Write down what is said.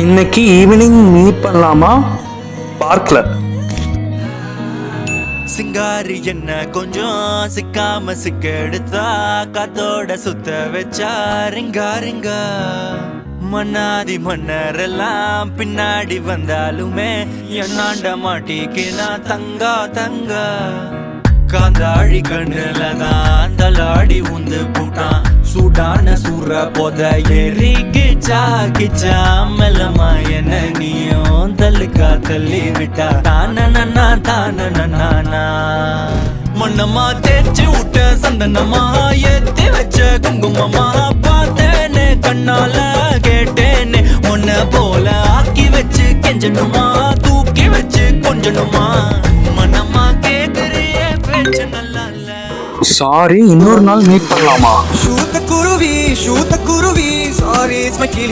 இன்னைக்கு evening meet பண்ணலாமா? பார்க்ல. சிங்காரி என்ன கொஞ்சம் சிக்காம சிக்க எடுத்தா காத்தோட சுத்த வச்சா ரிங்கா ரிங்கா. மன்னாதி மன்னரெல்லாம் பின்னாடி வந்தாலுமே என்னாண்ட மாட்டிக்கு நான் தங்கா தங்கா. காந்தாழி கண்ணுலதான் தலாடி உந்து பூட்டான் சூடான சூற போத ஏறி கிச்சா கிச்சா. மெல்லமா என்ன நீயும் தள்ளுக்கா தள்ளி விட்டா தானனா தானனா. மண்ணம்மா தேய்ச்சி விட்ட சந்தனமா ஏத்தி வச்ச குங்குமமா பார்த்தேன்னு கண்ணால கேட்டேன்னு உன்ன போல ஆக்கி வச்சு கெஞ்சணுமா தூக்கி வச்சு கொஞ்சணுமா. மண்ணம்மா கேக்குறிய பேச்சு நல்லா இல்ல. சாரி, இன்னொரு நாள் மீட் பண்ணலாமா? Shoot the kuruvi, sorry it's my kill.